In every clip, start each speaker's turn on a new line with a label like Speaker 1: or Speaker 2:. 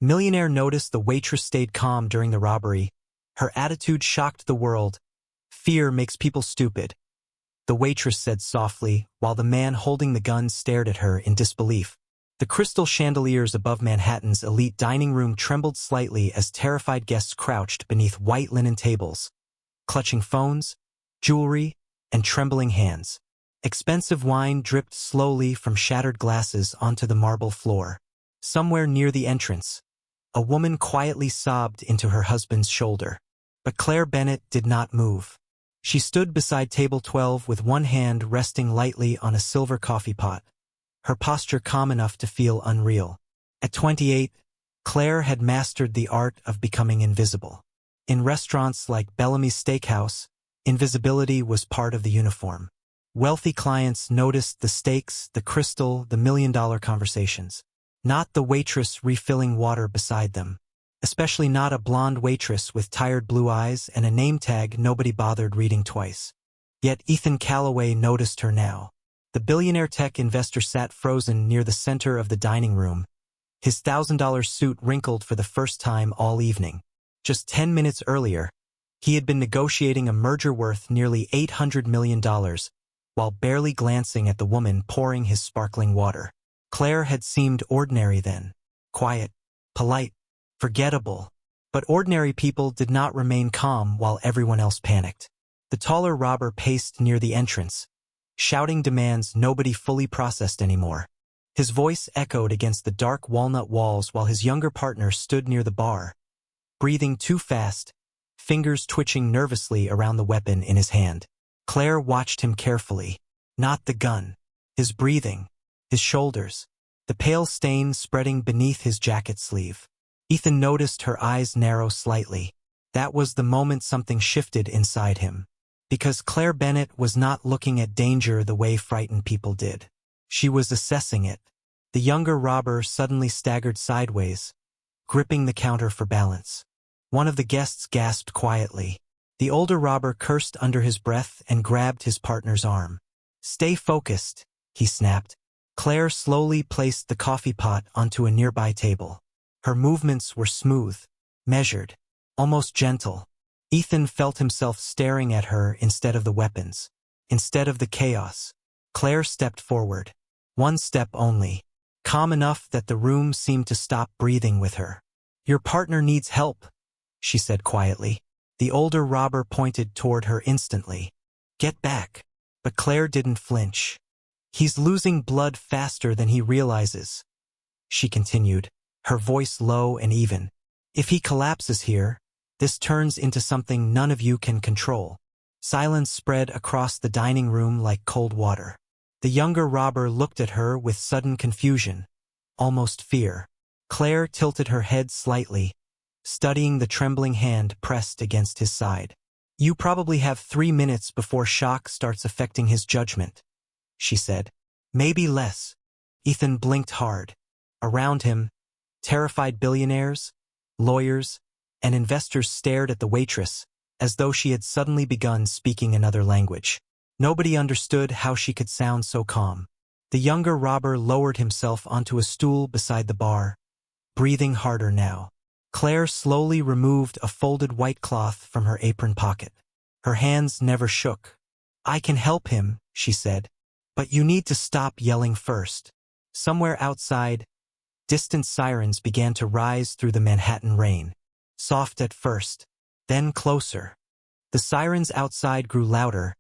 Speaker 1: Millionaire noticed the waitress stayed calm during the robbery. Her attitude shocked the world. Fear makes people stupid, the waitress said softly, while the man holding the gun stared at her in disbelief. The crystal chandeliers above Manhattan's elite dining room trembled slightly as terrified guests crouched beneath white linen tables, clutching phones, jewelry, and trembling hands. Expensive wine dripped slowly from shattered glasses onto the marble floor. Somewhere near the entrance, a woman quietly sobbed into her husband's shoulder. But Claire Bennett did not move. She stood beside table 12 with one hand resting lightly on a silver coffee pot, her posture calm enough to feel unreal. At 28, Claire had mastered the art of becoming invisible. In restaurants like Bellamy's Steakhouse, invisibility was part of the uniform. Wealthy clients noticed the steaks, the crystal, the million-dollar conversations. Not the waitress refilling water beside them. Especially not a blonde waitress with tired blue eyes and a name tag nobody bothered reading twice. Yet Ethan Calloway noticed her now. The billionaire tech investor sat frozen near the center of the dining room, his $1,000 suit wrinkled for the first time all evening. Just 10 minutes earlier, he had been negotiating a merger worth nearly $800 million, while barely glancing at the woman pouring his sparkling water. Claire had seemed ordinary then, quiet, polite, forgettable. But ordinary people did not remain calm while everyone else panicked. The taller robber paced near the entrance, shouting demands nobody fully processed anymore. His voice echoed against the dark walnut walls while his younger partner stood near the bar, breathing too fast, fingers twitching nervously around the weapon in his hand. Claire watched him carefully. Not the gun. His breathing. His shoulders. The pale stain spreading beneath his jacket sleeve. Ethan noticed her eyes narrow slightly. That was the moment something shifted inside him. Because Claire Bennett was not looking at danger the way frightened people did. She was assessing it. The younger robber suddenly staggered sideways, gripping the counter for balance. One of the guests gasped quietly. The older robber cursed under his breath and grabbed his partner's arm. "Stay focused," he snapped. Claire slowly placed the coffee pot onto a nearby table. Her movements were smooth, measured, almost gentle. Ethan felt himself staring at her instead of the weapons, instead of the chaos. Claire stepped forward. One step only, calm enough that the room seemed to stop breathing with her. "Your partner needs help," she said quietly. The older robber pointed toward her instantly. "Get back." But Claire didn't flinch. "He's losing blood faster than he realizes," she continued, her voice low and even. "If he collapses here, this turns into something none of you can control." Silence spread across the dining room like cold water. The younger robber looked at her with sudden confusion, almost fear. Claire tilted her head slightly, studying the trembling hand pressed against his side. "You probably have 3 minutes before shock starts affecting his judgment," she said. "Maybe less." Ethan blinked hard. Around him, terrified billionaires, lawyers, and investors stared at the waitress as though she had suddenly begun speaking another language. Nobody understood how she could sound so calm. The younger robber lowered himself onto a stool beside the bar, breathing harder now. Claire slowly removed a folded white cloth from her apron pocket. Her hands never shook. "I can help him," she said. "But you need to stop yelling first." Somewhere outside, distant sirens began to rise through the Manhattan rain. Soft at first, then closer. The sirens outside grew louder,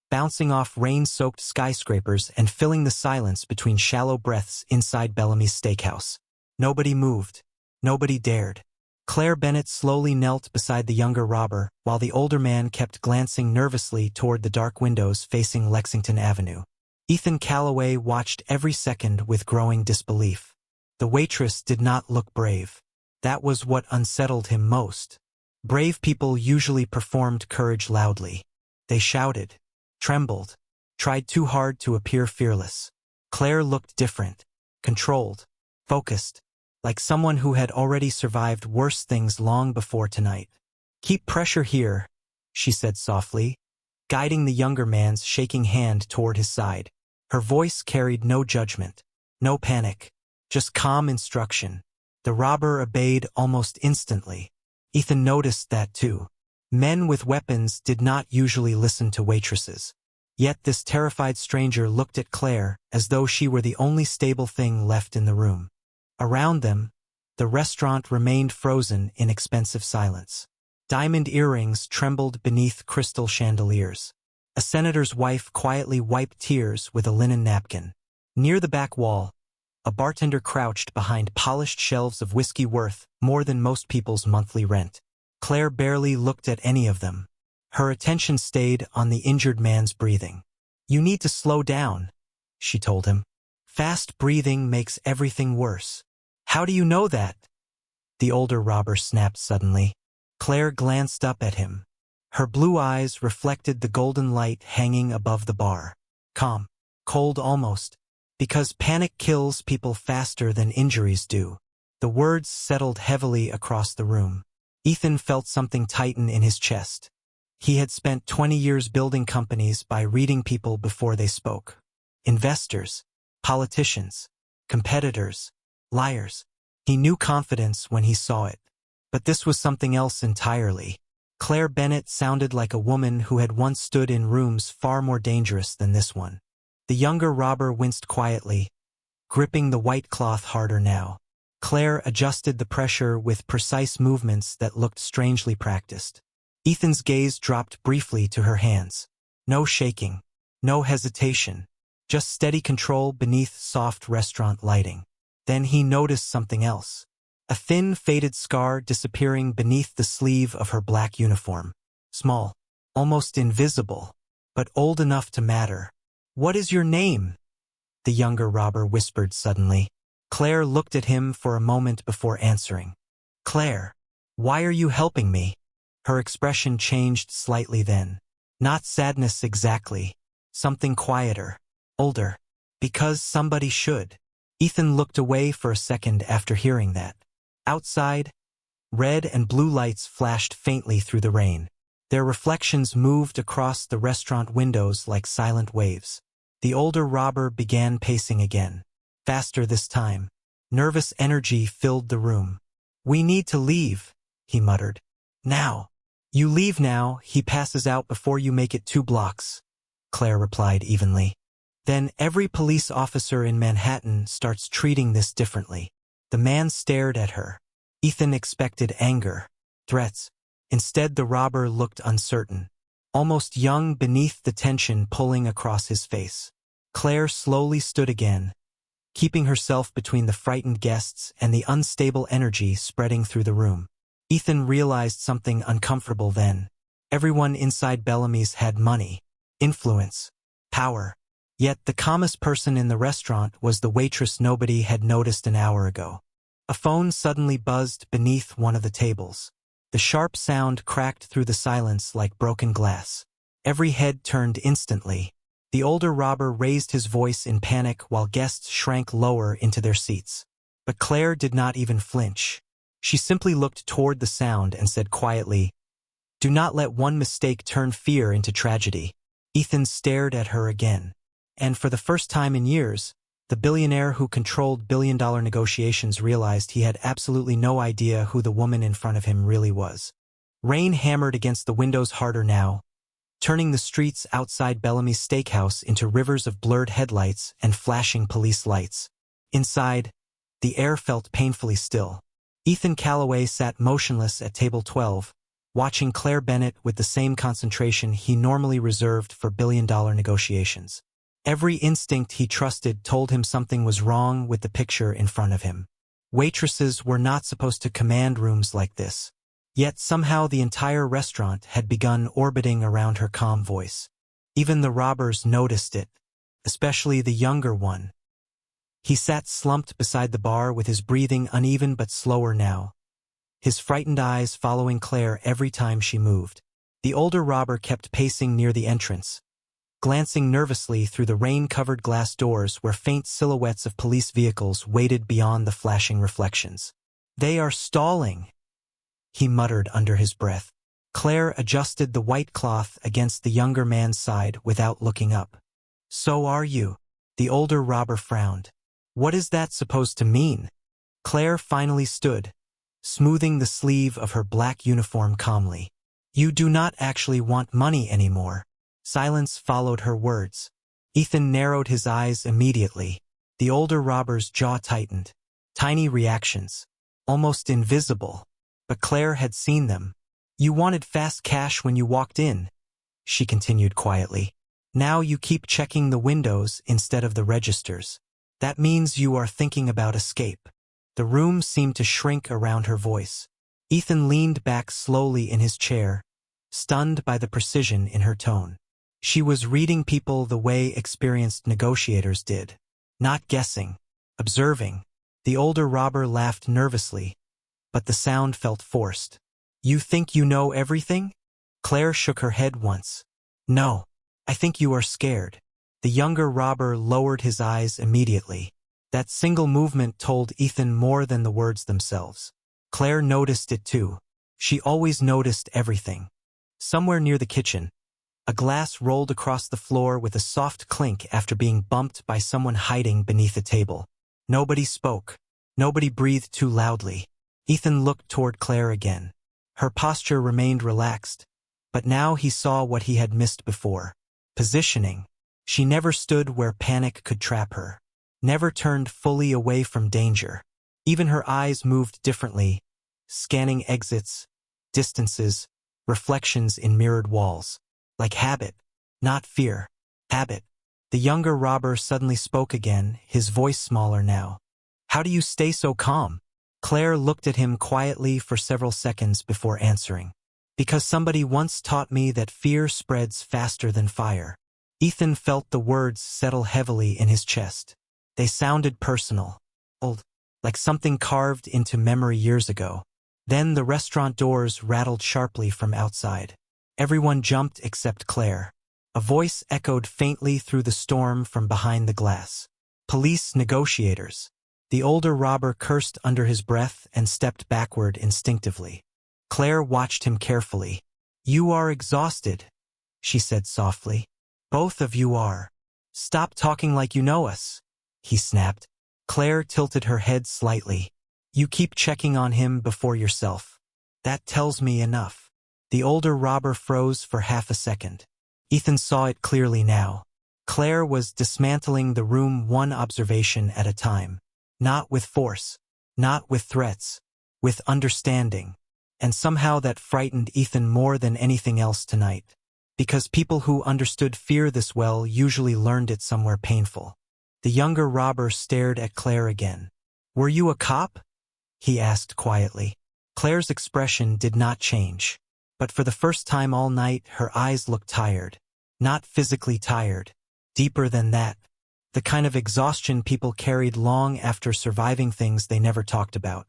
Speaker 1: bouncing off rain-soaked skyscrapers and filling the silence between shallow breaths inside Bellamy's Steakhouse. Nobody moved. Nobody dared. Claire Bennett slowly knelt beside the younger robber, while the older man kept glancing nervously toward the dark windows facing Lexington Avenue. Ethan Calloway watched every second with growing disbelief. The waitress did not look brave. That was what unsettled him most. Brave people usually performed courage loudly. They shouted, trembled, tried too hard to appear fearless. Claire looked different, controlled, focused, like someone who had already survived worse things long before tonight. "Keep pressure here," she said softly, guiding the younger man's shaking hand toward his side. Her voice carried no judgment, no panic, just calm instruction. The robber obeyed almost instantly. Ethan noticed that too. Men with weapons did not usually listen to waitresses. Yet this terrified stranger looked at Claire as though she were the only stable thing left in the room. Around them, the restaurant remained frozen in expensive silence. Diamond earrings trembled beneath crystal chandeliers. A senator's wife quietly wiped tears with a linen napkin. Near the back wall, a bartender crouched behind polished shelves of whiskey worth more than most people's monthly rent. Claire barely looked at any of them. Her attention stayed on the injured man's breathing. "You need to slow down," she told him. "Fast breathing makes everything worse." "How do you know that?" the older robber snapped suddenly. Claire glanced up at him. Her blue eyes reflected the golden light hanging above the bar. Calm, cold almost, because panic kills people faster than injuries do. The words settled heavily across the room. Ethan felt something tighten in his chest. He had spent 20 years building companies by reading people before they spoke. Investors, politicians, competitors, liars. He knew confidence when he saw it. But this was something else entirely. Claire Bennett sounded like a woman who had once stood in rooms far more dangerous than this one. The younger robber winced quietly, gripping the white cloth harder now. Claire adjusted the pressure with precise movements that looked strangely practiced. Ethan's gaze dropped briefly to her hands. No shaking, no hesitation, just steady control beneath soft restaurant lighting. Then he noticed something else. A thin, faded scar disappearing beneath the sleeve of her black uniform. Small, almost invisible, but old enough to matter. "What is your name?" the younger robber whispered suddenly. Claire looked at him for a moment before answering. "Claire, why are you helping me?" Her expression changed slightly then. Not sadness exactly. Something quieter, older. "Because somebody should." Ethan looked away for a second after hearing that. Outside, red and blue lights flashed faintly through the rain. Their reflections moved across the restaurant windows like silent waves. The older robber began pacing again. Faster this time. Nervous energy filled the room. "We need to leave," he muttered. "Now." "You leave now, he passes out before you make it 2 blocks," Claire replied evenly. "Then every police officer in Manhattan starts treating this differently." The man stared at her. Ethan expected anger, threats. Instead, the robber looked uncertain, almost young beneath the tension pulling across his face. Claire slowly stood again, keeping herself between the frightened guests and the unstable energy spreading through the room. Ethan realized something uncomfortable then. Everyone inside Bellamy's had money, influence, power. Yet the calmest person in the restaurant was the waitress nobody had noticed an hour ago. A phone suddenly buzzed beneath one of the tables. The sharp sound cracked through the silence like broken glass. Every head turned instantly. The older robber raised his voice in panic while guests shrank lower into their seats. But Claire did not even flinch. She simply looked toward the sound and said quietly, "Do not let one mistake turn fear into tragedy." Ethan stared at her again. And for the first time in years, the billionaire who controlled billion-dollar negotiations realized he had absolutely no idea who the woman in front of him really was. Rain hammered against the windows harder now, turning the streets outside Bellamy's Steakhouse into rivers of blurred headlights and flashing police lights. Inside, the air felt painfully still. Ethan Calloway sat motionless at table 12, watching Claire Bennett with the same concentration he normally reserved for billion-dollar negotiations. Every instinct he trusted told him something was wrong with the picture in front of him. Waitresses were not supposed to command rooms like this. Yet somehow the entire restaurant had begun orbiting around her calm voice. Even the robbers noticed it, especially the younger one. He sat slumped beside the bar with his breathing uneven but slower now, his frightened eyes following Claire every time she moved. The older robber kept pacing near the entrance, glancing nervously through the rain-covered glass doors where faint silhouettes of police vehicles waited beyond the flashing reflections. "They are stalling," he muttered under his breath. Claire adjusted the white cloth against the younger man's side without looking up. "So are you." The older robber frowned. "What is that supposed to mean?" Claire finally stood, smoothing the sleeve of her black uniform calmly. You do not actually want money anymore. Silence followed her words. Ethan narrowed his eyes immediately. The older robber's jaw tightened. Tiny reactions. Almost invisible. But Claire had seen them. You wanted fast cash when you walked in, she continued quietly. Now you keep checking the windows instead of the registers. That means you are thinking about escape. The room seemed to shrink around her voice. Ethan leaned back slowly in his chair, stunned by the precision in her tone. She was reading people the way experienced negotiators did. Not guessing, observing. The older robber laughed nervously, but the sound felt forced. You think you know everything? Claire shook her head once. No, I think you are scared. The younger robber lowered his eyes immediately. That single movement told Ethan more than the words themselves. Claire noticed it too. She always noticed everything. Somewhere near the kitchen, a glass rolled across the floor with a soft clink after being bumped by someone hiding beneath a table. Nobody spoke. Nobody breathed too loudly. Ethan looked toward Claire again. Her posture remained relaxed, but now he saw what he had missed before. Positioning. She never stood where panic could trap her. Never turned fully away from danger. Even her eyes moved differently, scanning exits, distances, reflections in mirrored walls. Like habit, not fear. Habit. The younger robber suddenly spoke again, his voice smaller now. How do you stay so calm? Claire looked at him quietly for several seconds before answering. Because somebody once taught me that fear spreads faster than fire. Ethan felt the words settle heavily in his chest. They sounded personal, old, like something carved into memory years ago. Then the restaurant doors rattled sharply from outside. Everyone jumped except Claire. A voice echoed faintly through the storm from behind the glass. Police negotiators. The older robber cursed under his breath and stepped backward instinctively. Claire watched him carefully. You are exhausted, she said softly. Both of you are. Stop talking like you know us, he snapped. Claire tilted her head slightly. You keep checking on him before yourself. That tells me enough. The older robber froze for half a second. Ethan saw it clearly now. Claire was dismantling the room one observation at a time. Not with force, not with threats, with understanding. And somehow that frightened Ethan more than anything else tonight. Because people who understood fear this well usually learned it somewhere painful. The younger robber stared at Claire again. Were you a cop? He asked quietly. Claire's expression did not change. But for the first time all night, her eyes looked tired. Not physically tired. Deeper than that. The kind of exhaustion people carried long after surviving things they never talked about.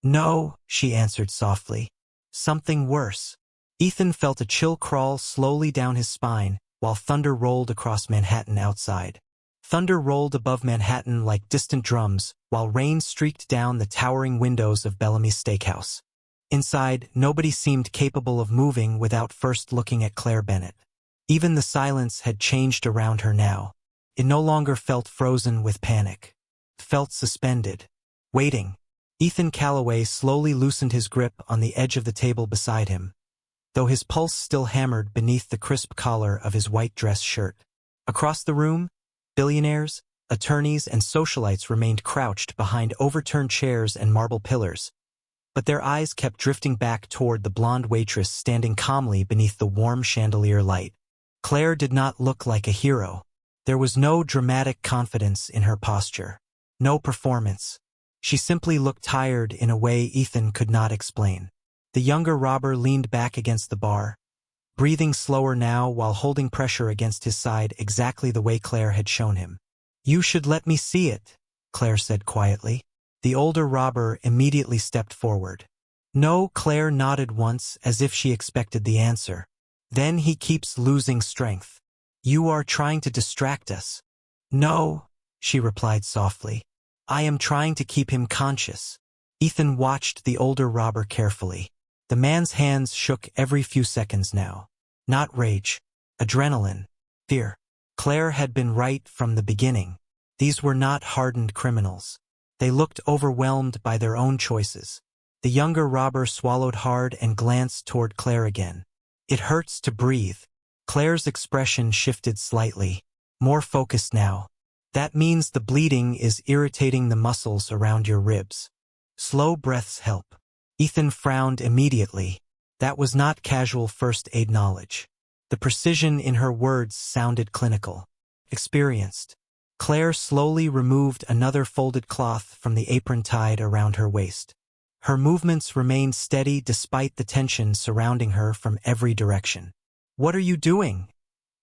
Speaker 1: No, she answered softly. Something worse. Ethan felt a chill crawl slowly down his spine, while thunder rolled across Manhattan outside. Thunder rolled above Manhattan like distant drums, while rain streaked down the towering windows of Bellamy's Steakhouse. Inside, nobody seemed capable of moving without first looking at Claire Bennett. Even the silence had changed around her now. It no longer felt frozen with panic. It felt suspended. Waiting. Ethan Calloway slowly loosened his grip on the edge of the table beside him, though his pulse still hammered beneath the crisp collar of his white dress shirt. Across the room, billionaires, attorneys, and socialites remained crouched behind overturned chairs and marble pillars, but their eyes kept drifting back toward the blonde waitress standing calmly beneath the warm chandelier light. Claire did not look like a hero. There was no dramatic confidence in her posture. No performance. She simply looked tired in a way Ethan could not explain. The younger robber leaned back against the bar, breathing slower now while holding pressure against his side exactly the way Claire had shown him. You should let me see it, Claire said quietly. The older robber immediately stepped forward. No, Claire nodded once as if she expected the answer. Then he keeps losing strength. You are trying to distract us. No, she replied softly. I am trying to keep him conscious. Ethan watched the older robber carefully. The man's hands shook every few seconds now. Not rage, adrenaline, fear. Claire had been right from the beginning. These were not hardened criminals. They looked overwhelmed by their own choices. The younger robber swallowed hard and glanced toward Claire again. It hurts to breathe. Claire's expression shifted slightly. More focused now. That means the bleeding is irritating the muscles around your ribs. Slow breaths help. Ethan frowned immediately. That was not casual first aid knowledge. The precision in her words sounded clinical. Experienced. Claire slowly removed another folded cloth from the apron tied around her waist. Her movements remained steady despite the tension surrounding her from every direction. "What are you doing?"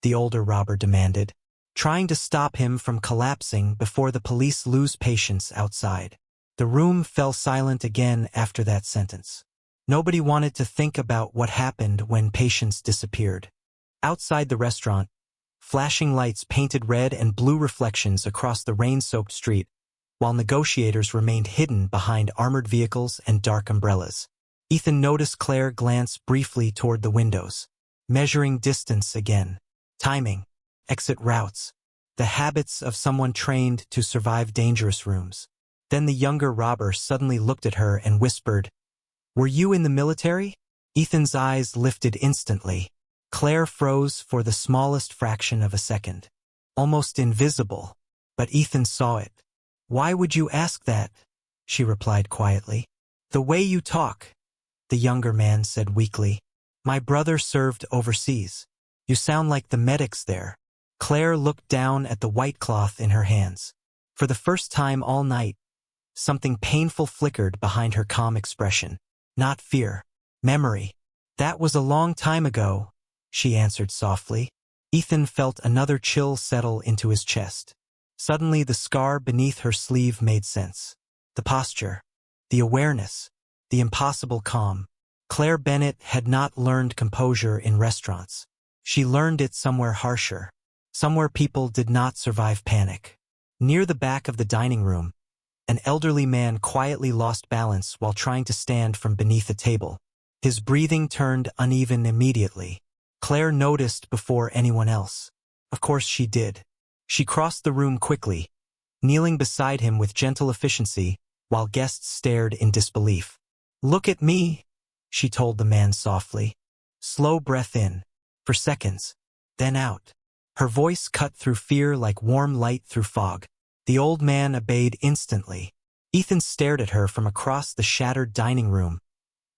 Speaker 1: the older robber demanded, trying to stop him from collapsing before the police lose patience outside. The room fell silent again after that sentence. Nobody wanted to think about what happened when patience disappeared. Outside the restaurant, flashing lights painted red and blue reflections across the rain-soaked street, while negotiators remained hidden behind armored vehicles and dark umbrellas. Ethan noticed Claire glance briefly toward the windows, measuring distance again. Timing, exit routes, the habits of someone trained to survive dangerous rooms. Then the younger robber suddenly looked at her and whispered, "Were you in the military?" Ethan's eyes lifted instantly. Claire froze for the smallest fraction of a second. Almost invisible, but Ethan saw it. "Why would you ask that?" she replied quietly. "The way you talk," the younger man said weakly. "My brother served overseas. You sound like the medics there." Claire looked down at the white cloth in her hands. For the first time all night, something painful flickered behind her calm expression. Not fear. Memory. "That was a long time ago," she answered softly. Ethan felt another chill settle into his chest. Suddenly the scar beneath her sleeve made sense. The posture. The awareness. The impossible calm. Claire Bennett had not learned composure in restaurants. She learned it somewhere harsher. Somewhere people did not survive panic. Near the back of the dining room, an elderly man quietly lost balance while trying to stand from beneath a table. His breathing turned uneven immediately. Claire noticed before anyone else. Of course she did. She crossed the room quickly, kneeling beside him with gentle efficiency while guests stared in disbelief. "Look at me," she told the man softly. Slow breath in, for seconds, then out. Her voice cut through fear like warm light through fog. The old man obeyed instantly. Ethan stared at her from across the shattered dining room,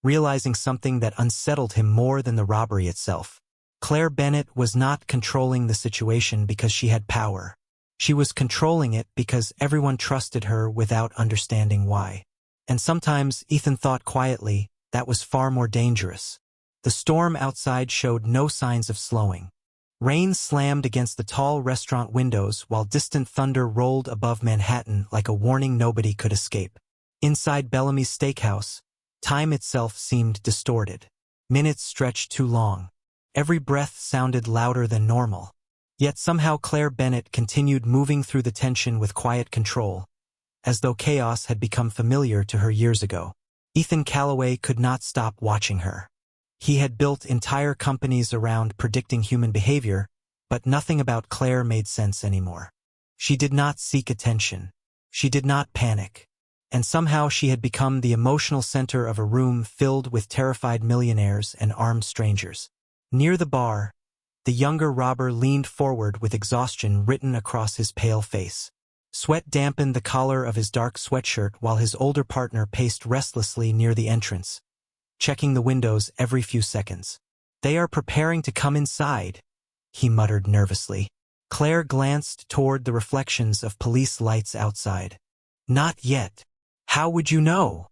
Speaker 1: realizing something that unsettled him more than the robbery itself. Claire Bennett was not controlling the situation because she had power. She was controlling it because everyone trusted her without understanding why. And sometimes, Ethan thought quietly, that was far more dangerous. The storm outside showed no signs of slowing. Rain slammed against the tall restaurant windows while distant thunder rolled above Manhattan like a warning nobody could escape. Inside Bellamy's Steakhouse, time itself seemed distorted. Minutes stretched too long. Every breath sounded louder than normal. Yet somehow Claire Bennett continued moving through the tension with quiet control, as though chaos had become familiar to her years ago. Ethan Calloway could not stop watching her. He had built entire companies around predicting human behavior, but nothing about Claire made sense anymore. She did not seek attention. She did not panic. And somehow she had become the emotional center of a room filled with terrified millionaires and armed strangers. Near the bar, the younger robber leaned forward with exhaustion written across his pale face. Sweat dampened the collar of his dark sweatshirt while his older partner paced restlessly near the entrance, checking the windows every few seconds. "They are preparing to come inside," he muttered nervously. Claire glanced toward the reflections of police lights outside. "Not yet." "How would you know?"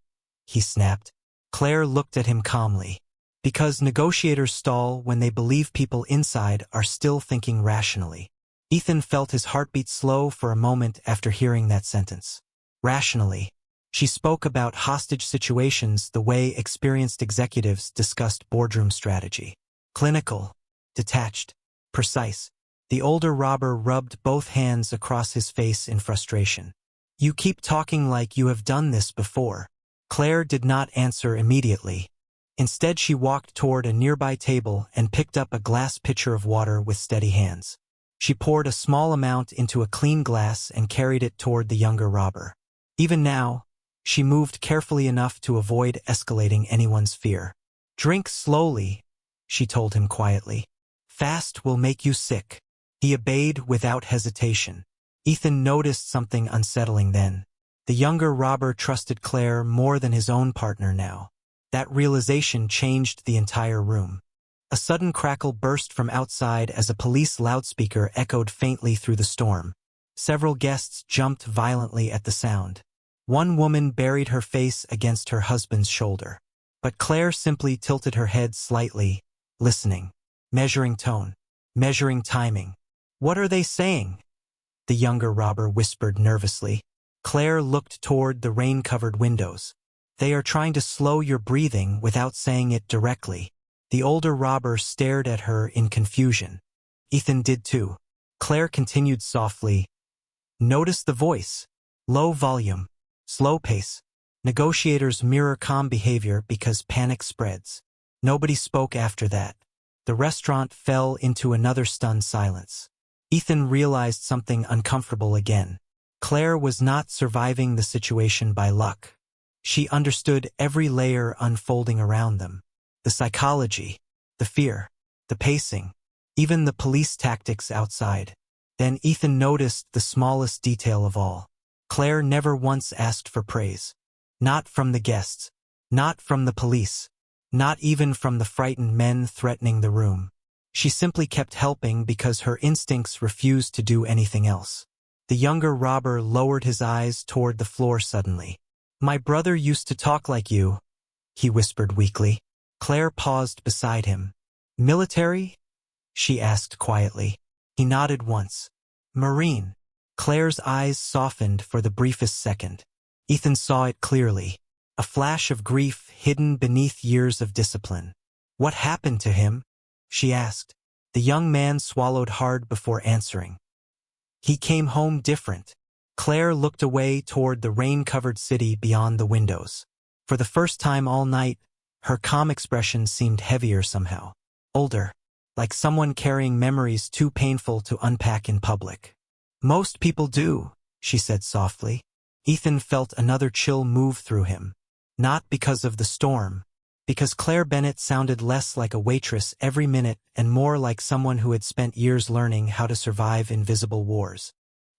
Speaker 1: he snapped. Claire looked at him calmly. "Because negotiators stall when they believe people inside are still thinking rationally." Ethan felt his heartbeat slow for a moment after hearing that sentence. Rationally. She spoke about hostage situations the way experienced executives discussed boardroom strategy. Clinical, detached, precise. The older robber rubbed both hands across his face in frustration. "You keep talking like you have done this before." Claire did not answer immediately. Instead, she walked toward a nearby table and picked up a glass pitcher of water with steady hands. She poured a small amount into a clean glass and carried it toward the younger robber. Even now, she moved carefully enough to avoid escalating anyone's fear. "Drink slowly," she told him quietly. "Fast will make you sick." He obeyed without hesitation. Ethan noticed something unsettling then. The younger robber trusted Claire more than his own partner now. That realization changed the entire room. A sudden crackle burst from outside as a police loudspeaker echoed faintly through the storm. Several guests jumped violently at the sound. One woman buried her face against her husband's shoulder. But Claire simply tilted her head slightly, listening, measuring tone, measuring timing. "What are they saying?" the younger robber whispered nervously. Claire looked toward the rain-covered windows. "They are trying to slow your breathing without saying it directly." The older robber stared at her in confusion. Ethan did too. Claire continued softly. "Notice the voice. Low volume. Slow pace. Negotiators mirror calm behavior because panic spreads." Nobody spoke after that. The restaurant fell into another stunned silence. Ethan realized something uncomfortable again. Claire was not surviving the situation by luck. She understood every layer unfolding around them. The psychology, the fear, the pacing, even the police tactics outside. Then Ethan noticed the smallest detail of all. Claire never once asked for praise. Not from the guests. Not from the police. Not even from the frightened men threatening the room. She simply kept helping because her instincts refused to do anything else. The younger robber lowered his eyes toward the floor suddenly. "My brother used to talk like you," he whispered weakly. Claire paused beside him. "Military?" she asked quietly. He nodded once. "Marine." Claire's eyes softened for the briefest second. Ethan saw it clearly. A flash of grief hidden beneath years of discipline. "What happened to him?" she asked. The young man swallowed hard before answering. "He came home different." Claire looked away toward the rain-covered city beyond the windows. For the first time all night, her calm expression seemed heavier somehow. Older, like someone carrying memories too painful to unpack in public. "Most people do," she said softly. Ethan felt another chill move through him. Not because of the storm, because Claire Bennett sounded less like a waitress every minute and more like someone who had spent years learning how to survive invisible wars.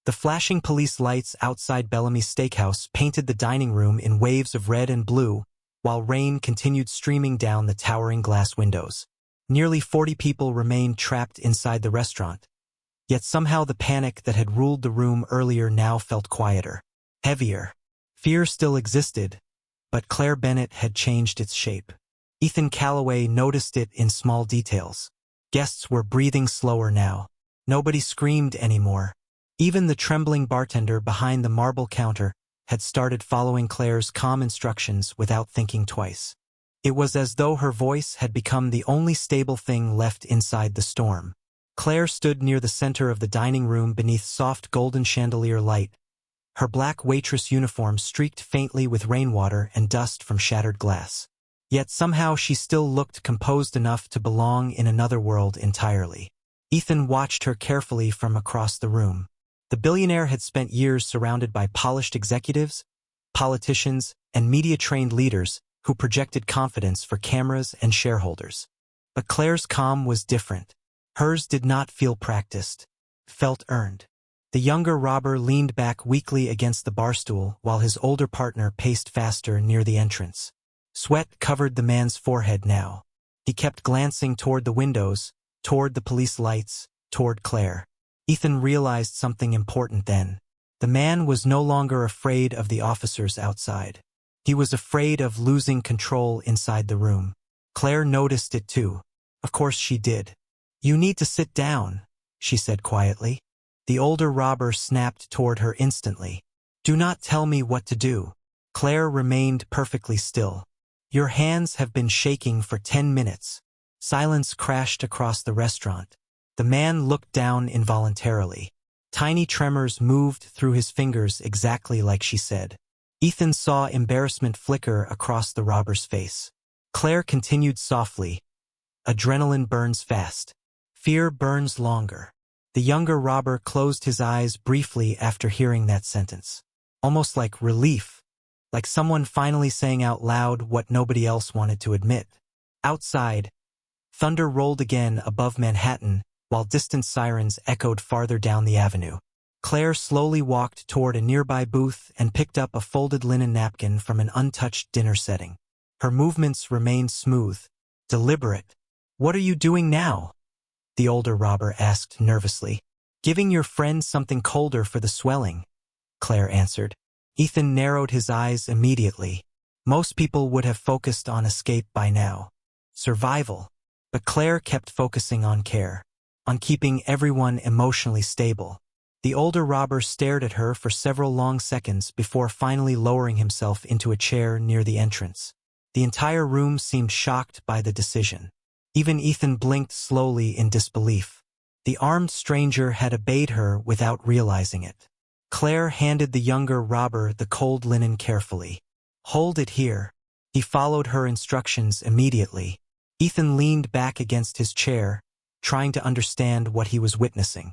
Speaker 1: The flashing police lights outside Bellamy's Steakhouse painted the dining room in waves of red and blue, while rain continued streaming down the towering glass windows. Nearly 40 people remained trapped inside the restaurant. Yet somehow the panic that had ruled the room earlier now felt quieter, heavier. Fear still existed, but Claire Bennett had changed its shape. Ethan Calloway noticed it in small details. Guests were breathing slower now. Nobody screamed anymore. Even the trembling bartender behind the marble counter had started following Claire's calm instructions without thinking twice. It was as though her voice had become the only stable thing left inside the storm. Claire stood near the center of the dining room beneath soft golden chandelier light, her black waitress uniform streaked faintly with rainwater and dust from shattered glass. Yet somehow she still looked composed enough to belong in another world entirely. Ethan watched her carefully from across the room. The billionaire had spent years surrounded by polished executives, politicians, and media-trained leaders who projected confidence for cameras and shareholders. But Claire's calm was different. Hers did not feel practiced, felt earned. The younger robber leaned back weakly against the bar stool while his older partner paced faster near the entrance. Sweat covered the man's forehead now. He kept glancing toward the windows, toward the police lights, toward Claire. Ethan realized something important then. The man was no longer afraid of the officers outside. He was afraid of losing control inside the room. Claire noticed it too. Of course she did. "You need to sit down," she said quietly. The older robber snapped toward her instantly. "Do not tell me what to do." Claire remained perfectly still. "Your hands have been shaking for 10 minutes. Silence crashed across the restaurant. The man looked down involuntarily. Tiny tremors moved through his fingers exactly like she said. Ethan saw embarrassment flicker across the robber's face. Claire continued softly. "Adrenaline burns fast. Fear burns longer." The younger robber closed his eyes briefly after hearing that sentence. almost like relief, like someone finally saying out loud what nobody else wanted to admit. Outside, thunder rolled again above Manhattan, while distant sirens echoed farther down the avenue. Claire slowly walked toward a nearby booth and picked up a folded linen napkin from an untouched dinner setting. Her movements remained smooth, deliberate. "What are you doing now?" the older robber asked nervously. "Giving your friend something colder for the swelling," Claire answered. Ethan narrowed his eyes immediately. Most people would have focused on escape by now. Survival. But Claire kept focusing on care, on keeping everyone emotionally stable. The older robber stared at her for several long seconds before finally lowering himself into a chair near the entrance. The entire room seemed shocked by the decision. Even Ethan blinked slowly in disbelief. The armed stranger had obeyed her without realizing it. Claire handed the younger robber the cold linen carefully. "Hold it here." He followed her instructions immediately. Ethan leaned back against his chair, trying to understand what he was witnessing.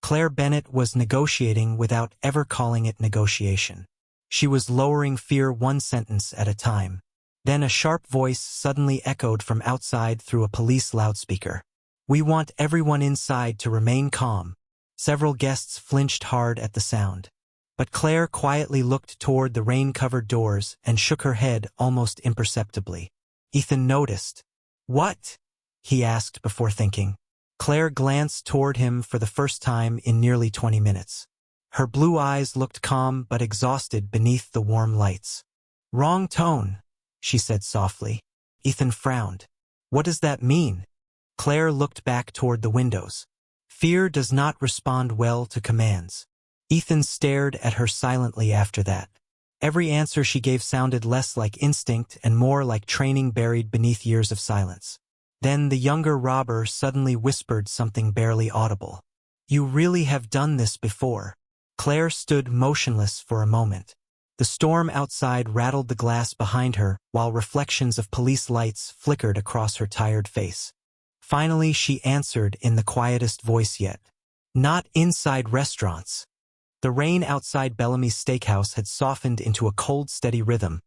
Speaker 1: Claire Bennett was negotiating without ever calling it negotiation. She was lowering fear one sentence at a time. Then a sharp voice suddenly echoed from outside through a police loudspeaker. "We want everyone inside to remain calm." Several guests flinched hard at the sound. But Claire quietly looked toward the rain-covered doors and shook her head almost imperceptibly. Ethan noticed. "What?" he asked before thinking. Claire glanced toward him for the first time in nearly 20 minutes. Her blue eyes looked calm but exhausted beneath the warm lights. "Wrong tone," she said softly. Ethan frowned. "What does that mean?" Claire looked back toward the windows. "Fear does not respond well to commands." Ethan stared at her silently after that. Every answer she gave sounded less like instinct and more like training buried beneath years of silence. Then the younger robber suddenly whispered something barely audible. "You really have done this before." Claire stood motionless for a moment. The storm outside rattled the glass behind her, while reflections of police lights flickered across her tired face. Finally, she answered in the quietest voice yet. "Not inside restaurants." The rain outside Bellamy's Steakhouse had softened into a cold, steady rhythm,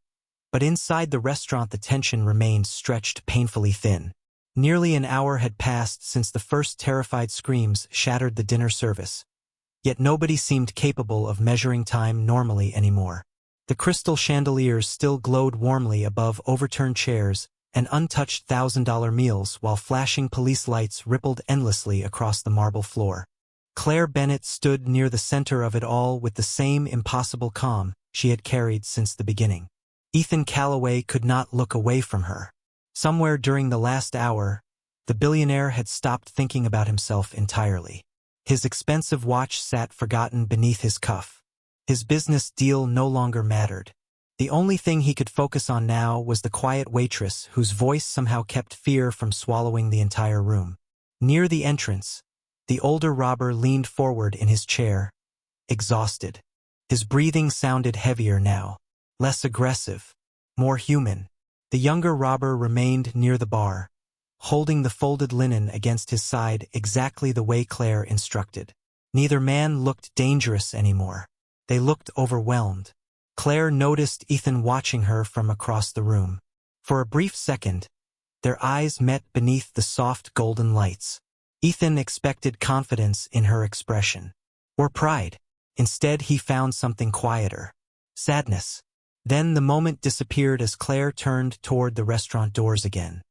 Speaker 1: but inside the restaurant the tension remained stretched painfully thin. Nearly an hour had passed since the first terrified screams shattered the dinner service. Yet nobody seemed capable of measuring time normally anymore. The crystal chandeliers still glowed warmly above overturned chairs and untouched $1,000 meals, while flashing police lights rippled endlessly across the marble floor. Claire Bennett stood near the center of it all with the same impossible calm she had carried since the beginning. Ethan Calloway could not look away from her. Somewhere during the last hour, the billionaire had stopped thinking about himself entirely. His expensive watch sat forgotten beneath his cuff. His business deal no longer mattered. The only thing he could focus on now was the quiet waitress whose voice somehow kept fear from swallowing the entire room. Near the entrance, the older robber leaned forward in his chair, exhausted. His breathing sounded heavier now, less aggressive, more human. The younger robber remained near the bar, holding the folded linen against his side exactly the way Claire instructed. Neither man looked dangerous anymore. They looked overwhelmed. Claire noticed Ethan watching her from across the room. For a brief second, their eyes met beneath the soft golden lights. Ethan expected confidence in her expression, or pride. Instead, he found something quieter. Sadness. Then the moment disappeared as Claire turned toward the restaurant doors again.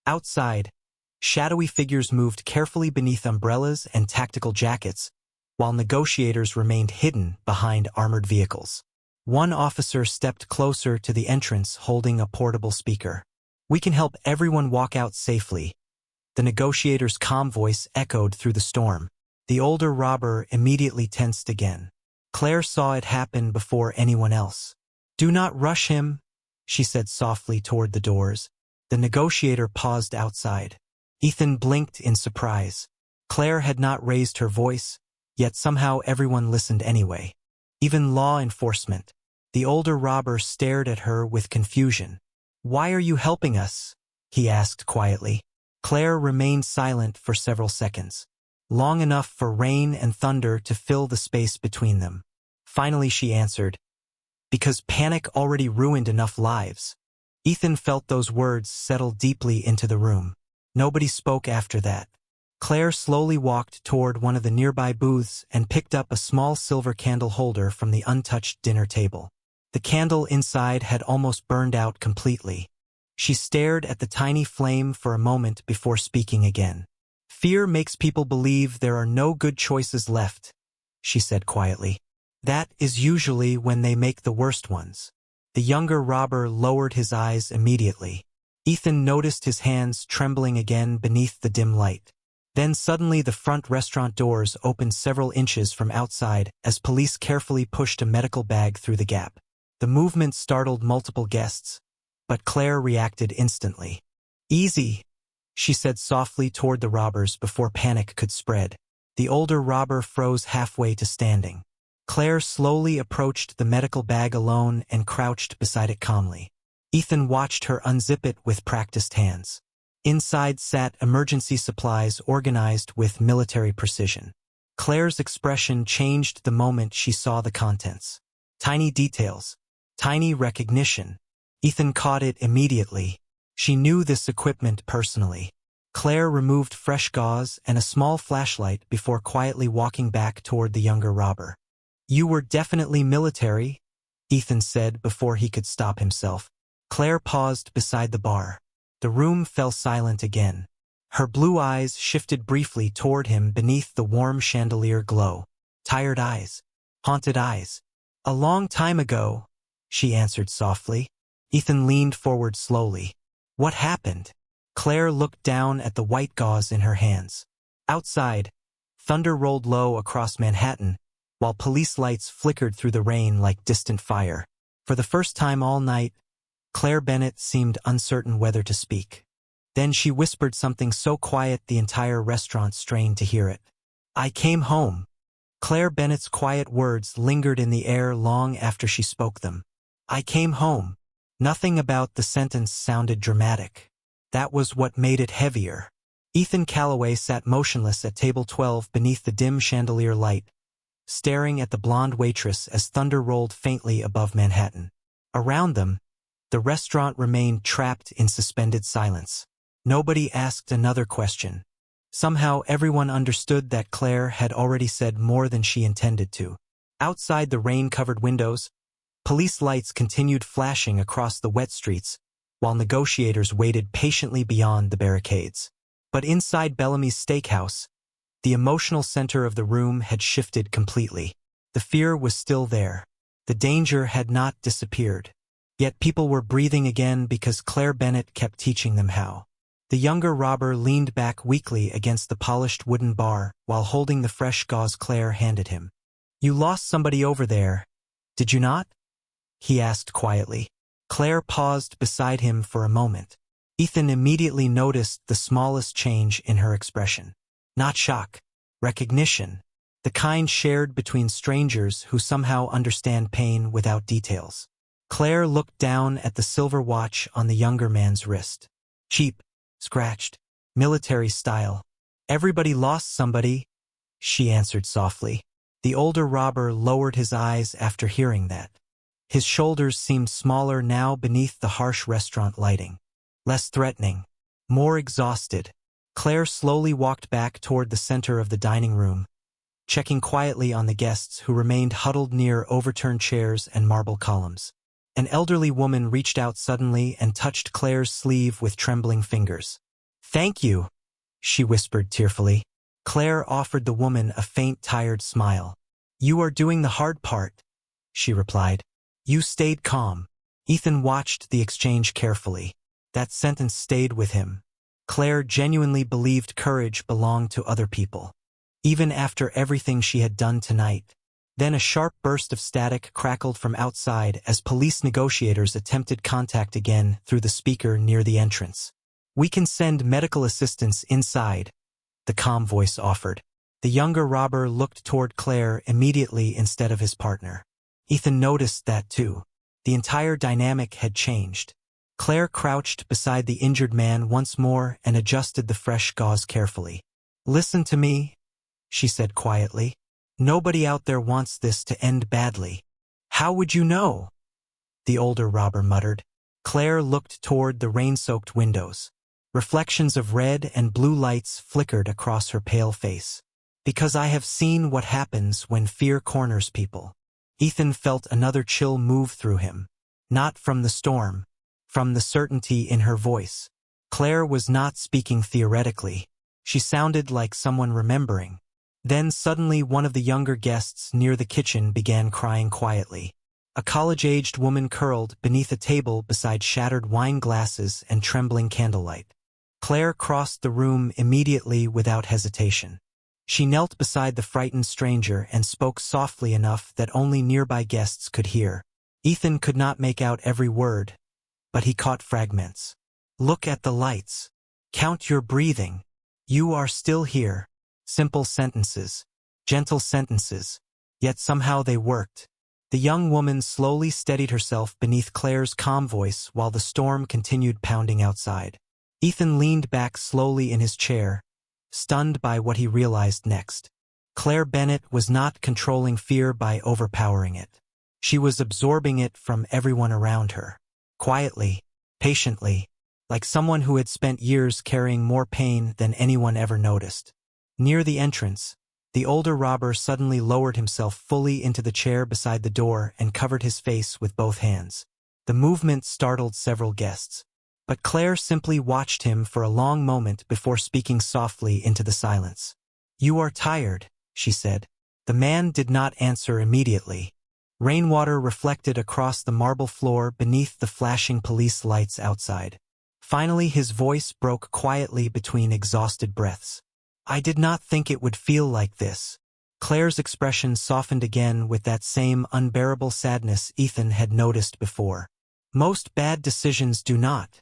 Speaker 1: Outside, shadowy figures moved carefully beneath umbrellas and tactical jackets, while negotiators remained hidden behind armored vehicles. One officer stepped closer to the entrance holding a portable speaker. "We can help everyone walk out safely." The negotiator's calm voice echoed through the storm. The older robber immediately tensed again. Claire saw it happen before anyone else. "Do not rush him," she said softly toward the doors. The negotiator paused outside. Ethan blinked in surprise. Claire had not raised her voice, yet somehow everyone listened anyway. Even law enforcement. The older robber stared at her with confusion. "Why are you helping us?" he asked quietly. Claire remained silent for several seconds, long enough for rain and thunder to fill the space between them. Finally she answered, Because panic already ruined enough lives. Ethan felt those words settle deeply into the room. Nobody spoke after that. Claire slowly walked toward one of the nearby booths and picked up a small silver candle holder from the untouched dinner table. The candle inside had almost burned out completely. She stared at the tiny flame for a moment before speaking again. "Fear makes people believe there are no good choices left," she said quietly. "That is usually when they make the worst ones." The younger robber lowered his eyes immediately. Ethan noticed his hands trembling again beneath the dim light. Then suddenly the front restaurant doors opened several inches from outside as police carefully pushed a medical bag through the gap. The movement startled multiple guests, but Claire reacted instantly. "Easy," she said softly toward the robbers before panic could spread. The older robber froze halfway to standing. Claire slowly approached the medical bag alone and crouched beside it calmly. Ethan watched her unzip it with practiced hands. Inside sat emergency supplies organized with military precision. Claire's expression changed the moment she saw the contents. Tiny details. Tiny recognition. Ethan caught it immediately. She knew this equipment personally. Claire removed fresh gauze and a small flashlight before quietly walking back toward the younger robber. "You were definitely military," Ethan said before he could stop himself. Claire paused beside the bar. The room fell silent again. Her blue eyes shifted briefly toward him beneath the warm chandelier glow. Tired eyes. Haunted eyes. "A long time ago," she answered softly. Ethan leaned forward slowly. "What happened?" Claire looked down at the white gauze in her hands. Outside, thunder rolled low across Manhattan, while police lights flickered through the rain like distant fire. For the first time all night, Claire Bennett seemed uncertain whether to speak. Then she whispered something so quiet the entire restaurant strained to hear it. "I came home." Claire Bennett's quiet words lingered in the air long after she spoke them. "I came home." Nothing about the sentence sounded dramatic. That was what made it heavier. Ethan Calloway sat motionless at table 12 beneath the dim chandelier light, staring at the blonde waitress as thunder rolled faintly above Manhattan. Around them, the restaurant remained trapped in suspended silence. Nobody asked another question. Somehow everyone understood that Claire had already said more than she intended to. Outside the rain-covered windows, police lights continued flashing across the wet streets, while negotiators waited patiently beyond the barricades. But inside Bellamy's Steakhouse, the emotional center of the room had shifted completely. The fear was still there. The danger had not disappeared. Yet people were breathing again because Claire Bennett kept teaching them how. The younger robber leaned back weakly against the polished wooden bar while holding the fresh gauze Claire handed him. "You lost somebody over there, did you not?" he asked quietly. Claire paused beside him for a moment. Ethan immediately noticed the smallest change in her expression. Not shock. Recognition. The kind shared between strangers who somehow understand pain without details. Claire looked down at the silver watch on the younger man's wrist. "Cheap, scratched, military style. Everybody lost somebody," she answered softly. The older robber lowered his eyes after hearing that. His shoulders seemed smaller now beneath the harsh restaurant lighting. Less threatening. More exhausted. Claire slowly walked back toward the center of the dining room, checking quietly on the guests who remained huddled near overturned chairs and marble columns. An elderly woman reached out suddenly and touched Claire's sleeve with trembling fingers. "Thank you," she whispered tearfully. Claire offered the woman a faint, tired smile. "You are doing the hard part," she replied. "You stayed calm." Ethan watched the exchange carefully. That sentence stayed with him. Claire genuinely believed courage belonged to other people, even after everything she had done tonight. Then a sharp burst of static crackled from outside as police negotiators attempted contact again through the speaker near the entrance. "We can send medical assistance inside," the calm voice offered. The younger robber looked toward Claire immediately instead of his partner. Ethan noticed that too. The entire dynamic had changed. Claire crouched beside the injured man once more and adjusted the fresh gauze carefully. "Listen to me," she said quietly. "Nobody out there wants this to end badly." "How would you know?" the older robber muttered. Claire looked toward the rain-soaked windows. Reflections of red and blue lights flickered across her pale face. Because I have seen what happens when fear corners people. Ethan felt another chill move through him. Not from the storm, from the certainty in her voice. Claire was not speaking theoretically. She sounded like someone remembering. Then suddenly one of the younger guests near the kitchen began crying quietly. A college-aged woman curled beneath a table beside shattered wine glasses and trembling candlelight. Claire crossed the room immediately without hesitation. She knelt beside the frightened stranger and spoke softly enough that only nearby guests could hear. Ethan could not make out every word, but he caught fragments. Look at the lights. Count your breathing. You are still here. Simple sentences. Gentle sentences. Yet somehow they worked. The young woman slowly steadied herself beneath Claire's calm voice while the storm continued pounding outside. Ethan leaned back slowly in his chair, stunned by what he realized next. Claire Bennett was not controlling fear by overpowering it. She was absorbing it from everyone around her. Quietly, patiently, like someone who had spent years carrying more pain than anyone ever noticed. Near the entrance, the older robber suddenly lowered himself fully into the chair beside the door and covered his face with both hands. The movement startled several guests, but Claire simply watched him for a long moment before speaking softly into the silence. "You are tired," she said. The man did not answer immediately. Rainwater reflected across the marble floor beneath the flashing police lights outside. Finally his voice broke quietly between exhausted breaths. "I did not think it would feel like this." Claire's expression softened again with that same unbearable sadness Ethan had noticed before. "Most bad decisions do not,"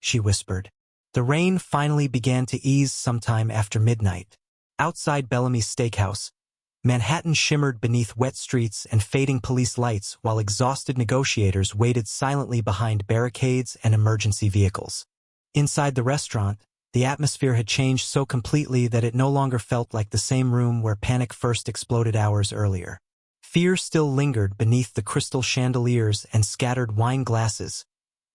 Speaker 1: she whispered. The rain finally began to ease sometime after midnight. Outside Bellamy's Steakhouse, Manhattan shimmered beneath wet streets and fading police lights while exhausted negotiators waited silently behind barricades and emergency vehicles. Inside the restaurant, the atmosphere had changed so completely that it no longer felt like the same room where panic first exploded hours earlier. Fear still lingered beneath the crystal chandeliers and scattered wine glasses,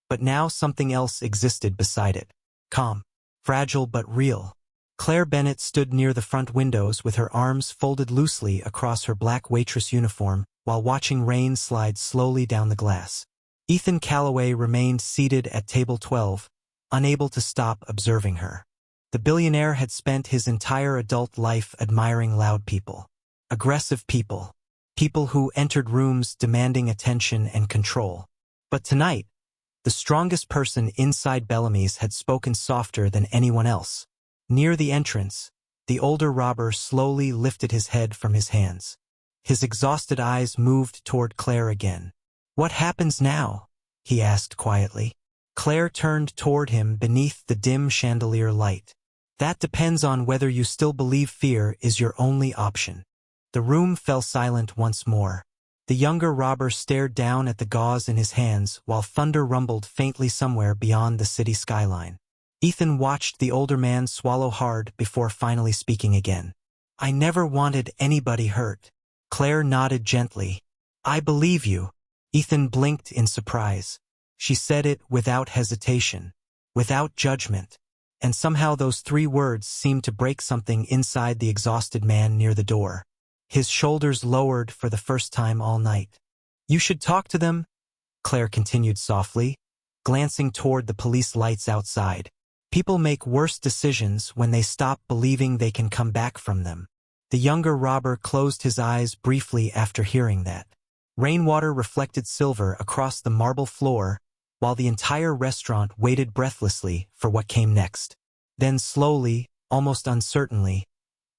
Speaker 1: but now something else existed beside it. Calm, fragile but real. Claire Bennett stood near the front windows with her arms folded loosely across her black waitress uniform while watching rain slide slowly down the glass. Ethan Calloway remained seated at table 12, unable to stop observing her. The billionaire had spent his entire adult life admiring loud people. Aggressive people. People who entered rooms demanding attention and control. But tonight, the strongest person inside Bellamy's had spoken softer than anyone else. Near the entrance, the older robber slowly lifted his head from his hands. His exhausted eyes moved toward Claire again. "What happens now?" he asked quietly. Claire turned toward him beneath the dim chandelier light. "That depends on whether you still believe fear is your only option." The room fell silent once more. The younger robber stared down at the gauze in his hands while thunder rumbled faintly somewhere beyond the city skyline. Ethan watched the older man swallow hard before finally speaking again. "I never wanted anybody hurt." Claire nodded gently. "I believe you." Ethan blinked in surprise. She said it without hesitation, without judgment, and somehow those 3 words seemed to break something inside the exhausted man near the door. His shoulders lowered for the first time all night. "You should talk to them," Claire continued softly, glancing toward the police lights outside. "People make worse decisions when they stop believing they can come back from them." The younger robber closed his eyes briefly after hearing that. Rainwater reflected silver across the marble floor, while the entire restaurant waited breathlessly for what came next. Then slowly, almost uncertainly,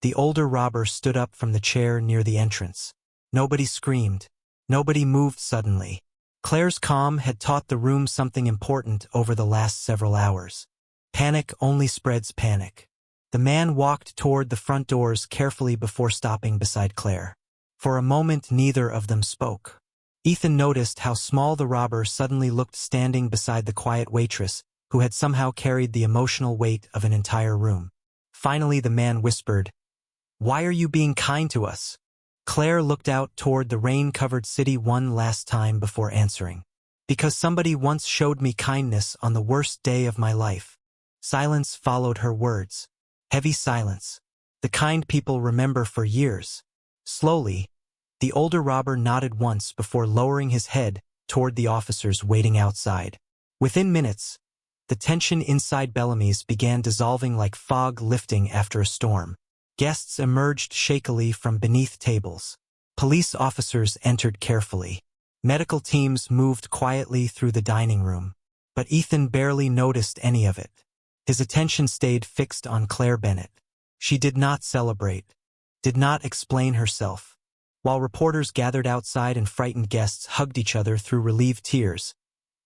Speaker 1: the older robber stood up from the chair near the entrance. Nobody screamed. Nobody moved suddenly. Claire's calm had taught the room something important over the last several hours. Panic only spreads panic. The man walked toward the front doors carefully before stopping beside Claire. For a moment neither of them spoke. Ethan noticed how small the robber suddenly looked standing beside the quiet waitress, who had somehow carried the emotional weight of an entire room. Finally the man whispered, "Why are you being kind to us?" Claire looked out toward the rain-covered city one last time before answering. Because somebody once showed me kindness on the worst day of my life. Silence followed her words. Heavy silence. The kind people remember for years. Slowly, the older robber nodded once before lowering his head toward the officers waiting outside. Within minutes, the tension inside Bellamy's began dissolving like fog lifting after a storm. Guests emerged shakily from beneath tables. Police officers entered carefully. Medical teams moved quietly through the dining room. But Ethan barely noticed any of it. His attention stayed fixed on Claire Bennett. She did not celebrate, did not explain herself. While reporters gathered outside and frightened guests hugged each other through relieved tears,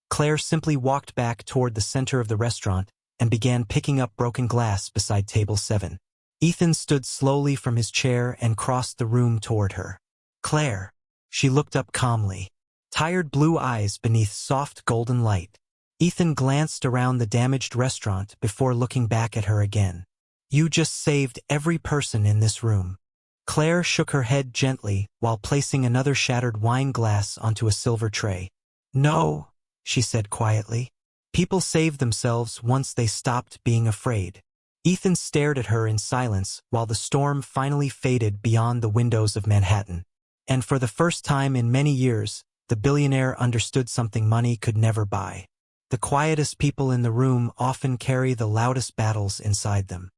Speaker 1: Claire simply walked back toward the center of the restaurant and began picking up broken glass beside table 7. Ethan stood slowly from his chair and crossed the room toward her. Claire. She looked up calmly. Tired blue eyes beneath soft golden light. Ethan glanced around the damaged restaurant before looking back at her again. You just saved every person in this room. Claire shook her head gently while placing another shattered wine glass onto a silver tray. No, she said quietly. People saved themselves once they stopped being afraid. Ethan stared at her in silence while the storm finally faded beyond the windows of Manhattan. And for the first time in many years, the billionaire understood something money could never buy. The quietest people in the room often carry the loudest battles inside them.